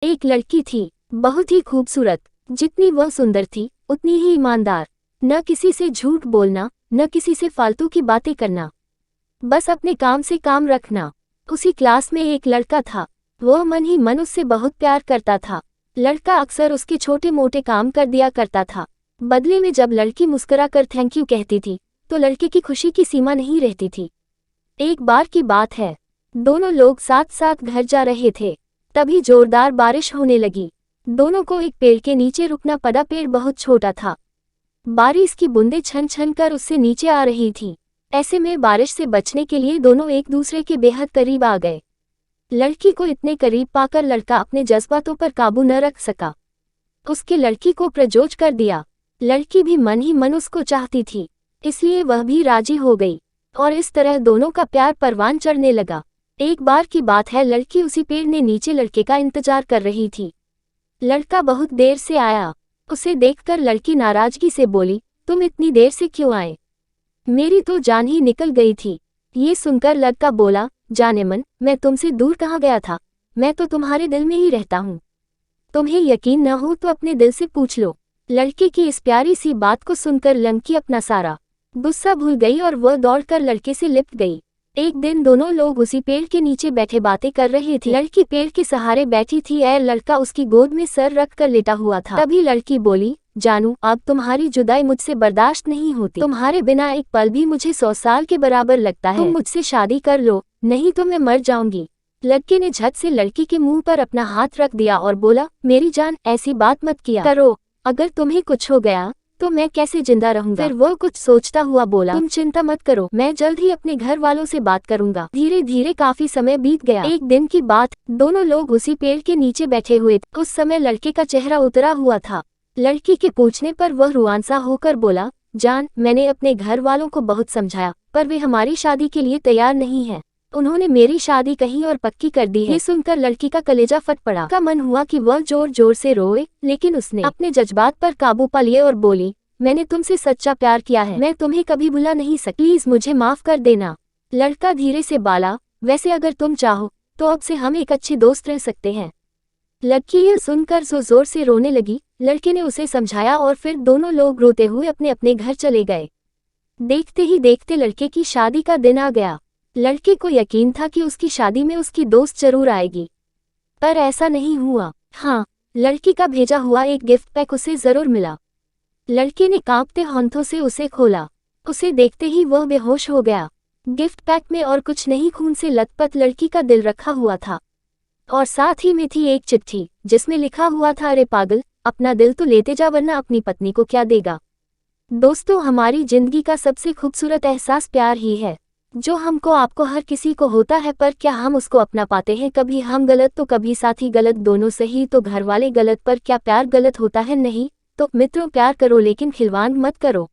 एक लड़की थी, बहुत ही खूबसूरत। जितनी वह सुंदर थी उतनी ही ईमानदार। न किसी से झूठ बोलना, न किसी से फालतू की बातें करना, बस अपने काम से काम रखना। उसी क्लास में एक लड़का था। वह मन ही मन उससे बहुत प्यार करता था। लड़का अक्सर उसके छोटे मोटे काम कर दिया करता था। बदले में जब लड़की मुस्कुरा कर थैंक यू कहती थी तो लड़के की खुशी की सीमा नहीं रहती थी। एक बार की बात है, दोनों लोग साथ साथ घर जा रहे थे। तभी जोरदार बारिश होने लगी। दोनों को एक पेड़ के नीचे रुकना पड़ा। पेड़ बहुत छोटा था। बारिश की बूंदें छन छन कर उससे नीचे आ रही थी। ऐसे में बारिश से बचने के लिए दोनों एक दूसरे के बेहद करीब आ गए। लड़की को इतने करीब पाकर लड़का अपने जज्बातों पर काबू न रख सका। उसके लड़की को प्रपोज कर दिया। लड़की भी मन ही मन उसको चाहती थी, इसलिए वह भी राजी हो गई और इस तरह दोनों का प्यार परवान चढ़ने लगा। एक बार की बात है, लड़की उसी पेड़ ने नीचे लड़के का इंतजार कर रही थी। लड़का बहुत देर से आया। उसे देखकर लड़की नाराजगी से बोली, तुम इतनी देर से क्यों आए? मेरी तो जान ही निकल गई थी। ये सुनकर लड़का बोला, जाने मन, मैं तुमसे दूर कहाँ गया था, मैं तो तुम्हारे दिल में ही रहता हूँ। तुम्हें यकीन न हो तो अपने दिल से पूछ लो। लड़के की इस प्यारी सी बात को सुनकर लड़की अपना सारा गुस्सा भूल गई और वह दौड़कर लड़के से लिपट गई। एक दिन दोनों लोग उसी पेड़ के नीचे बैठे बातें कर रहे थे। लड़की पेड़ के सहारे बैठी थी और लड़का उसकी गोद में सर रख कर लेटा हुआ था। तभी लड़की बोली, जानू, अब तुम्हारी जुदाई मुझसे बर्दाश्त नहीं होती। तुम्हारे बिना एक पल भी मुझे 100 साल के बराबर लगता है। तुम मुझसे शादी कर लो, नहीं तो मैं मर जाऊंगी। लड़के ने झट से लड़की के मुंह पर अपना हाथ रख दिया और बोला, मेरी जान, ऐसी बात मत किया करो। अगर तुम्हें कुछ हो गया तो मैं कैसे जिंदा रहूंगा? फिर वह कुछ सोचता हुआ बोला, तुम चिंता मत करो, मैं जल्द ही अपने घर वालों से बात करूंगा। धीरे धीरे काफी समय बीत गया। एक दिन की बात, दोनों लोग उसी पेड़ के नीचे बैठे हुए थे। उस समय लड़के का चेहरा उतरा हुआ था। लड़की के पूछने पर वह रुआंसा होकर बोला, जान, मैंने अपने घर वालों को बहुत समझाया पर वे हमारी शादी के लिए तैयार नहीं है। उन्होंने मेरी शादी कहीं और पक्की कर दी है। ये सुनकर लड़की का कलेजा फट पड़ा। का मन हुआ कि वह जोर जोर से रोए, लेकिन उसने अपने जज्बात पर काबू पा लिए और बोली, मैंने तुमसे सच्चा प्यार किया है, मैं तुम्हें कभी भुला नहीं सकती, प्लीज मुझे माफ कर देना। लड़का धीरे से बोला, वैसे अगर तुम चाहो तो अब से हम एक अच्छे दोस्त रह सकते हैं। लड़की यह सुनकर जोर से रोने लगी। लड़के ने उसे समझाया और फिर दोनों लोग रोते हुए अपने अपने घर चले गए। देखते ही देखते लड़के की शादी का दिन आ गया। लड़के को यकीन था कि उसकी शादी में उसकी दोस्त जरूर आएगी, पर ऐसा नहीं हुआ। हाँ, लड़की का भेजा हुआ एक गिफ्ट पैक उसे जरूर मिला। लड़के ने कांपते हाथों से उसे खोला। उसे देखते ही वह बेहोश हो गया। गिफ्ट पैक में और कुछ नहीं, खून से लथपथ लड़की का दिल रखा हुआ था और साथ ही में थी एक चिट्ठी जिसमें लिखा हुआ था, अरे पागल, अपना दिल तो लेते जा वरना अपनी पत्नी को क्या देगा। दोस्तों, हमारी जिंदगी का सबसे खूबसूरत एहसास प्यार ही है, जो हमको आपको हर किसी को होता है, पर क्या हम उसको अपना पाते हैं? कभी हम गलत तो कभी साथी गलत, दोनों सही तो घर वाले गलत, पर क्या प्यार गलत होता है? नहीं। तो मित्रों, प्यार करो लेकिन खिलवाड़ मत करो।